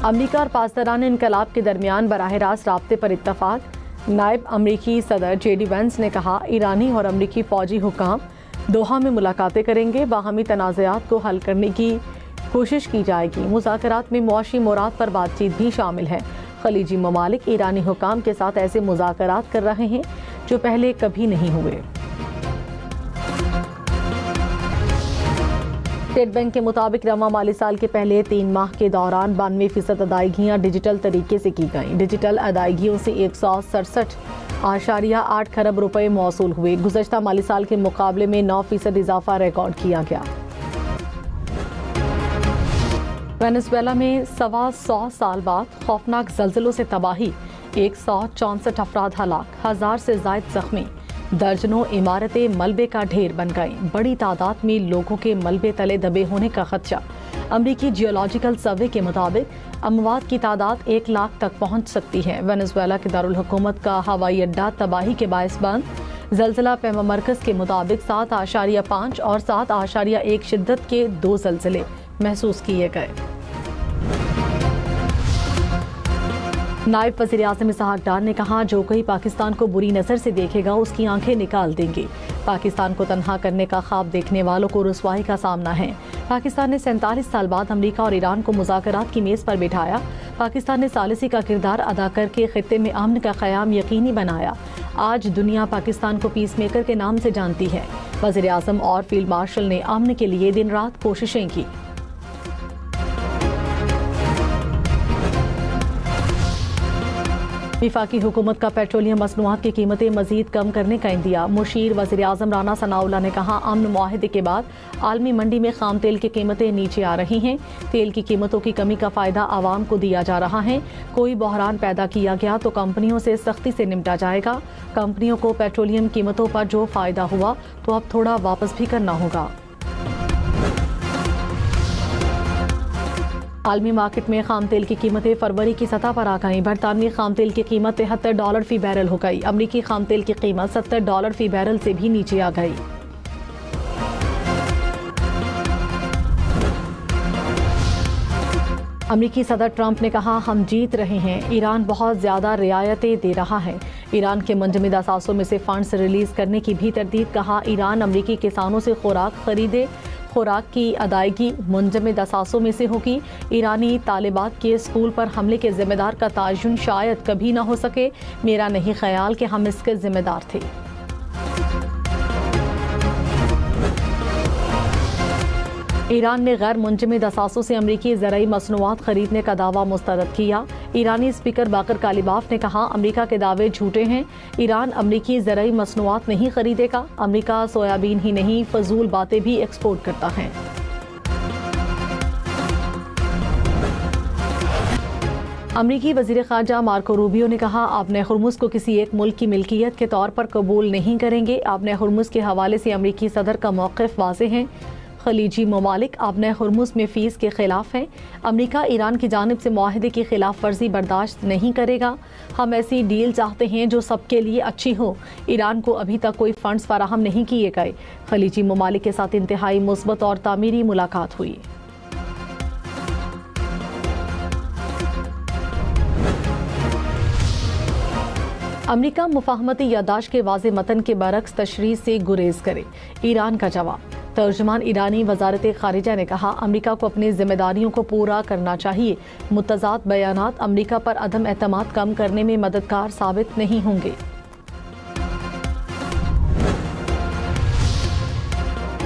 अमरीका और पासदारान इनकलाब के दरमियान बराह रास्त राब्ते पर इत्तफाक। नायब अमरीकी सदर JD वेंस ने कहा, ईरानी और अमरीकी फौजी हुकाम दोहा में मुलाकातें करेंगे। बाहमी तनाज़ात को हल करने की कोशिश की जाएगी। मुज़ाकरात में मुआशी मुराद पर बातचीत भी शामिल है। खलीजी ममालिक ईरानी हुकाम के साथ ऐसे मुज़ाकरात कर रहे हैं जो पहले कभी नहीं हुए। स्टेट बैंक के मुताबिक रवा माली साल के पहले 3 माह के दौरान 92% अदायगियाँ डिजिटल तरीके से की गईं। डिजिटल अदायगियों से 167.8 खरब रुपए मौसूल हुए। गुज़श्ता माली साल के मुकाबले में 9% इजाफा रिकॉर्ड किया गया। वेनेज़ुएला में 125 साल बाद खौफनाक ज़ल्ज़लों से तबाही, 164 अफराद हलाक, 1000 से ज़ायद ज़ख्मी। दर्जनों इमारतें मलबे का ढेर बन गईं। बड़ी तादाद में लोगों के मलबे तले दबे होने का खदशा। अमरीकी जियोलॉजिकल सर्वे के मुताबिक अमवात की तादाद 1 लाख तक पहुंच सकती है। वेनेज़ुएला के दारुल हुकूमत का हवाई अड्डा तबाही के बायस बंद। ज़ल्ज़ला पैमा मरकज़ के मुताबिक 7.5 और 7.1 शिद्दत के 2 ज़ल्ज़ले महसूस किए गए। नायब वज़ीर आज़म इसहाक डार ने कहा, जो कोई पाकिस्तान को बुरी नज़र से देखेगा उसकी आंखें निकाल देंगे। पाकिस्तान को तन्हा करने का ख्वाब देखने वालों को रुसवाई का सामना है। पाकिस्तान ने 47 साल बाद अमरीका और ईरान को मुज़ाकरात की मेज़ पर बिठाया। पाकिस्तान ने सालिसी का किरदार अदा करके खित्ते में अमन का क़याम यकीनी बनाया। आज दुनिया पाकिस्तान को पीस मेकर के नाम से जानती है। वज़ीर आज़म और फील्ड मार्शल ने अमन के लिए दिन रात कोशिशें की। वफाकी हुकूमत का पेट्रोलियम मसनूआत की कीमतें मजीद कम करने का इंदिया। मुशीर वज़ीर आज़म राना सनाउल्लाह ने कहा, अमन मुआहदे के बाद आलमी मंडी में खाम तेल की कीमतें नीचे आ रही हैं। तेल की कीमतों की कमी का फ़ायदा आवाम को दिया जा रहा है। कोई बहरान पैदा किया गया तो कंपनियों से सख्ती से निपटा जाएगा। कंपनियों को पेट्रोलियम कीमतों पर जो फ़ायदा हुआ तो अब थोड़ा वापस भी करना होगा। आलमी मार्केट में खाम तेल की कीमतें फरवरी की सतह पर आ गईं। बरतानवी खाम तेल की कीमत $73 फी बैरल हो गई। अमरीकी खाम तेल की कीमत $70 फी बैरल से भी नीचे आ गई। अमरीकी सदर ट्रंप ने कहा, हम जीत रहे हैं। ईरान बहुत ज़्यादा रियायतें दे रहा है। ईरान के मुंजमद असासों में से फंड्स रिलीज़ करने की भी तरदीद। कहा, ईरान अमरीकी किसानों से खुराक खरीदे। खुराक की अदायगी मुंजमद असासों में से होगी। ईरानी तालिबात के स्कूल पर हमले के जिम्मेदार का तयन शायद कभी न हो सके। मेरा नहीं ख्याल कि हम इसके जिम्मेदार थे। ईरान ने गैर मुंजमद असासों से अमरीकी ज़राई मसनूआत खरीदने का दावा मुस्तरद किया। ईरानी स्पीकर बाकर कालिबाफ ने कहा, अमरीका के दावे झूठे हैं। ईरान अमरीकी ज़राई मसनूआत नहीं खरीदेगा। अमरीका सोयाबीन ही नहीं, फजूल बातें भी एक्सपोर्ट करता है। अमरीकी वज़ीर ख़ारजा मार्को रूबियो ने कहा, आपने हुर्मुज़ को किसी एक मुल्क की मिल्कियत के तौर पर कबूल नहीं करेंगे। आपने हुर्मुज़ के हवाले से अमरीकी सदर का मौक़िफ़ वाज़ेह है। खलीजी ममालिक आपने हुर्मुज़ में फ़ीस के ख़िलाफ़ हैं। अमरीका ईरान की जानिब से मुआहदे की खिलाफ वर्जी बर्दाश्त नहीं करेगा। हम ऐसी डील चाहते हैं जो सबके लिए अच्छी हो। ईरान को अभी तक कोई फ़ंड्स फराहम नहीं किए गए। खलीजी ममालिक के साथ इंतहाई मुस्बत और तामीरी मुलाकात हुई। अमरीका मुफाहमती यादाश्त के वाज़े मतन के बरक्स तशरीह से गुरेज करे। ईरान का जवाब। तर्जुमान ईरानी वज़ारत ख़ारिजा ने कहा, अमरीका को अपनी जिम्मेदारियों को पूरा करना चाहिए। मुतज़ाद बयानात अमरीका पर अदम एतमाद कम करने में मददगार साबित नहीं होंगे।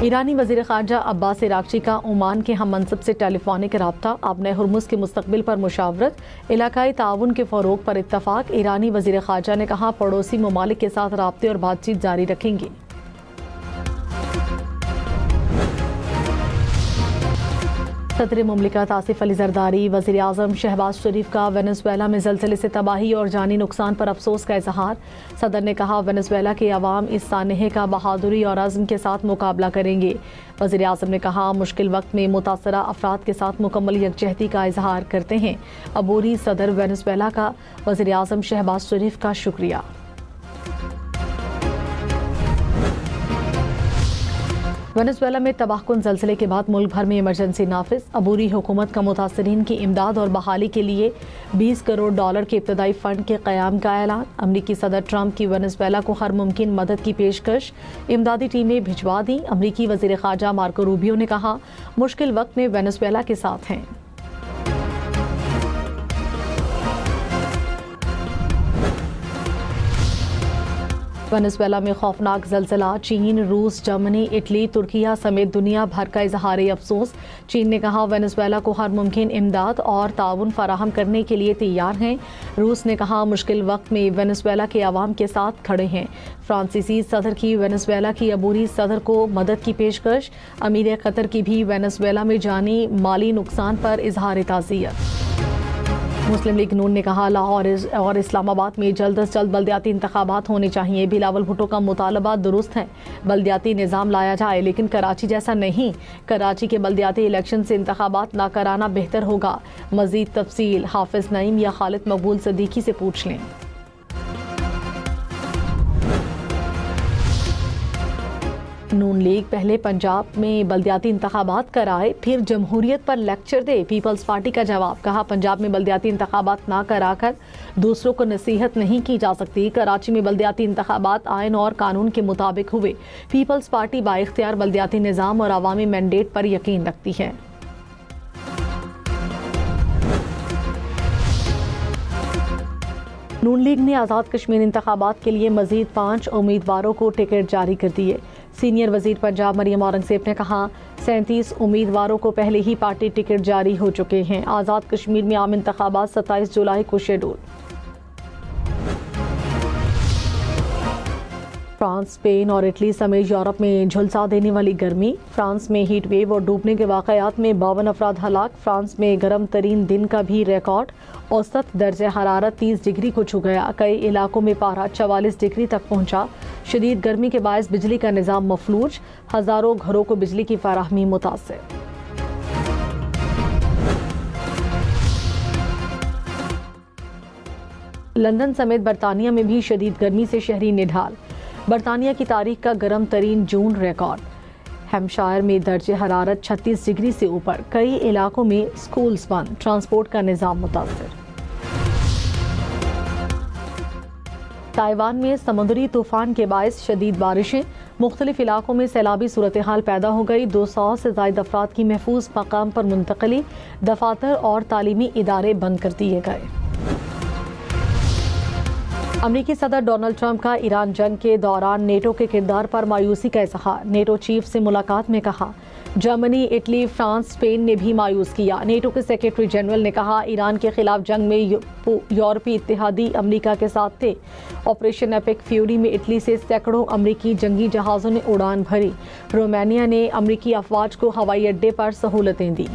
ईरानी वज़ीर ख़ारजा अब्बास इराक़ची का ओमान के हम मनसब से टेलीफोनिक रब्ता। आपने हुर्मुज़ के मुस्तक़बिल पर मुशावरत, इलाकाई ताउन के फ़रोग़ पर इत्तफ़ाक़। ईरानी वज़ीर ख़ारजा ने कहा, पड़ोसी ममालिक के साथ राब्ते और बातचीत जारी रखेंगे। सदर मुमलिकत आसिफ अली ज़रदारी, वज़ीर आज़म शहबाज शरीफ का वेनेज़ुएला में ज़लज़ले से तबाही और जानी नुकसान पर अफसोस का इज़हार। सदर ने कहा, वेनेज़ुएला के अवाम इस सानहे का बहादुरी और अज़्म के साथ मुकाबला करेंगे। वज़ीर आज़म ने कहा, मुश्किल वक्त में मुतासरा अफराद के साथ मुकम्मल यकजहती का इज़हार करते हैं। अबूरी सदर वेनेज़ुएला का वज़ीर आज़म शहबाज शरीफ का शुक्रिया। वेनेजुएला में तबाहकुन ज़लज़ले के बाद मुल्क भर में इमरजेंसी नाफिज। अबूरी हुकूमत का मुतासरीन की इमदाद और बहाली के लिए $20 करोड़ के इब्तदाई फंड के क़याम का ऐलान। अमरीकी सदर ट्रंप की वेनेजुएला को हर मुमकिन मदद की पेशकश, इमदादी टीमें भिजवा दी। अमरीकी वज़ीर ख़ारजा मार्को रूबियो ने कहा, मुश्किल वक्त में वेनेजुएला के साथ हैं। वेनेजुएला में खौफनाक ज़लज़ला। चीन, रूस, जर्मनी, इटली, तुर्किया समेत दुनिया भर का इजहार अफसोस। चीन ने कहा, वेनेजुएला को हर मुमकिन इमदाद और ताउन फराहम करने के लिए तैयार हैं। रूस ने कहा, मुश्किल वक्त में वेनेजुएला के अवाम के साथ खड़े हैं। फ्रांसीसी सदर की वेनेजुएला की अबूरी सदर को मदद की पेशकश। अमीर कतर की भी वेनेजुएला में जानी माली नुकसान पर इजहार ताज़ियत। मुस्लिम लीग नून ने कहा, लाहौर और इस्लामाबाद में जल्द अज जल्द बल्दियाती इंतखाबात होने चाहिए। बिलावल भुट्टो का मुतालबा दुरुस्त है, बल्दियाती निज़ाम लाया जाए, लेकिन कराची जैसा नहीं। कराची के बल्दियाती इलेक्शन से इंतखाबात ना कराना बेहतर होगा। मज़ीद तफसील हाफिज नईम या खालिद मकबूल सिद्दीकी से पूछ लें। नून लीग पहले पंजाब में बल्दियाती इंतखाबात कराए, फिर जमहूरियत पर लेक्चर दे। पीपल्स पार्टी का जवाब, कहा, पंजाब में बल्दियाती इंतखाबात ना कराकर दूसरों को नसीहत नहीं की जा सकती। कराची में बल्दियाती इंतखाबात आइन और कानून के मुताबिक हुए। पीपल्स पार्टी बाइख्तियार बल्दियाती निज़ाम और अवामी मैंडेट पर यकीन रखती है। नून लीग ने आज़ाद कश्मीर इंतखाबात के लिए मजीद 5 उम्मीदवारों को टिकट जारी कर दिए। सीनियर वजीर पंजाब मरियम औरंगजेब ने कहा, 37 उम्मीदवारों को पहले ही पार्टी टिकट जारी हो चुके हैं। आज़ाद कश्मीर में आम इंतखाबात 27 जुलाई को शेड्यूल। फ्रांस, स्पेन और इटली समेत यूरोप में झुलसा देने वाली गर्मी। फ्रांस में हीट वेव और डूबने के वाकयात में 52 अफराद हलाक। फ्रांस में गर्म तरीन दिन का भी रिकॉर्ड। औसत दर्जे हरारत 30 डिग्री को छू गया। कई इलाकों में पारा 44 डिग्री तक पहुंचा। शदीद गर्मी के बायस बिजली का निज़ाम मफलूज। हज़ारों घरों को बिजली की फराहमी मुतासिर। लंदन समेत बरतानिया में भी शदीद गर्मी से शहरी निढाल। बरतानिया की तारीख का गर्म तरीन जून रिकॉर्ड। हैम्पशायर में दर्जे हरारत 36 डिग्री से ऊपर। कई इलाकों में स्कूल्स बंद, ट्रांसपोर्ट का निज़ाम मुतासिर। ताइवान में समुद्री तूफान के बायस शदीद बारिशें। मुख्तलिफ इलाकों में सैलाबी सूरत हाल पैदा हो गई। 200 से ज़ायद अफराद की महफूज मकाम पर मुंतकली। दफातर और तालीमी इदारे बंद कर दिए गए। अमरीकी सदर डोनाल्ड ट्रंप का ईरान जंग के दौरान नेटो के किरदार पर मायूसी का इज़हार। नेटो चीफ से मुलाकात में कहा, जर्मनी, इटली, फ्रांस, स्पेन ने भी मायूस किया। नेटो के सेक्रेटरी जनरल ने कहा, ईरान के खिलाफ जंग में यूरोपीय इत्तेहादी अमरीका के साथ थे। ऑपरेशन एपिक फ्यूरी में इटली से सैकड़ों अमरीकी जंगी जहाज़ों ने उड़ान भरी। रोमानिया ने अमरीकी अफवाज को हवाई अड्डे पर सहूलतें दी।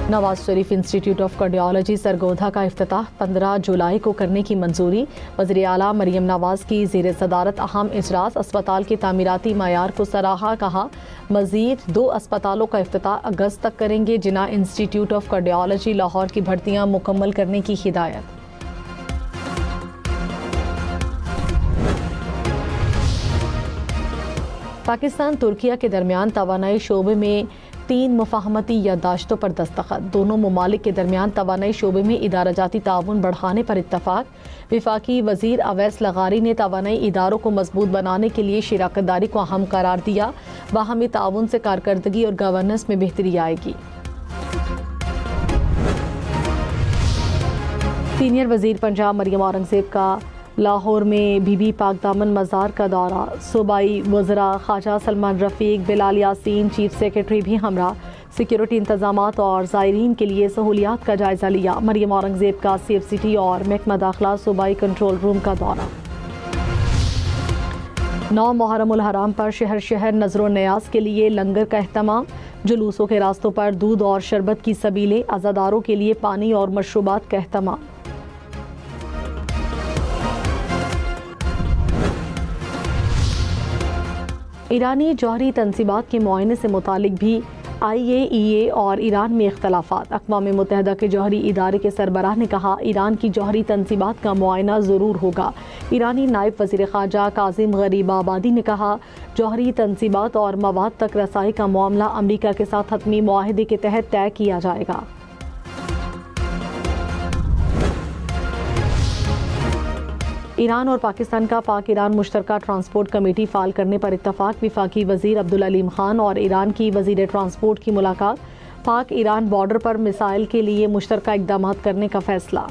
Nawaz Sharif institute of cardiology Sargodha का इफ्तिताह 15 जुलाई को करने की मंजूरी। वज़ीर आला मरियम नवाज की ज़ेर सदारत अहम इजलास। अस्पताल के तामीराती मयार को सराहा। कहा, मज़ीद 2 अस्पतालों का इफ्तिताह अगस्त तक करेंगे। जिना इंस्टीट्यूट ऑफ कार्डियोलॉजी लाहौर की भर्तियाँ मुकम्मल करने की हिदायत। पाकिस्तान तुर्किया के दरमियान तवानाई शोबे में 3 मुफाहमती याददाश्तों पर दस्तखत। दोनों ममालिक के दरमियान तवानाई शोबे में इदारा जाती ताउन बढ़ाने पर इत्तफाक। विफाकी वजीर अवैस लगारी ने तवानाई इदारों को मजबूत बनाने के लिए शिराकतदारी को अहम करार दिया। बाहमी ताउन से कारकर्दगी और गवर्नेंस में बेहतरी आएगी। सीनियर वजीर पंजाब मरियम औरंगजेब का लाहौर में बीबी पाक दामन मज़ार का दौरा। सूबाई वज़रा ख्वाजा सलमान रफ़ीक, बिलाल यासीन, चीफ सेक्रेटरी भी हमरा। सिक्योरिटी इंतजामात और ज़ायरीन के लिए सहूलियात का जायज़ा लिया। मरियम औरंगजेब का CFCT और महकमा दाखिला सूबाई कंट्रोल रूम का दौरा। 9 मुहर्रमुल हराम पर शहर शहर नजरो न्याज के लिए लंगर का एहतमाम। जुलूसों के रास्तों पर दूध और शरबत की सबीलें। अज़ादारों के लिए पानी और मशरूबात का एहतमाम। ईरानी जौहरी तनसीबात के मुआयने से मुतालिक भी IAEA और ईरान में इख्तलाफात। अक़वाम मुत्तहिदा के जौहरी इदारे के सरबराह ने कहा, ईरान की जौहरी तनसीबात का मुआयना ज़रूर होगा। ईरानी नायब वज़ीर ख़ारजा काज़िम गरीबाबादी ने कहा, जौहरी तनसीबात और मवाद तक रसाई का मामला अमरीका के साथ हतमी मुआहदे के तहत तय किया जाएगा। ईरान और पाकिस्तान का पाक ईरान मुश्तरका ट्रांसपोर्ट कमेटी फाल करने पर इत्तफाक। वफाकी वज़ीर अब्दुल अलीम खान और ईरान की वज़ीर ट्रांसपोर्ट की मुलाकात। पाक ईरान बॉर्डर पर मिसाइल के लिए मुश्तरका इक़दामात करने का फैसला।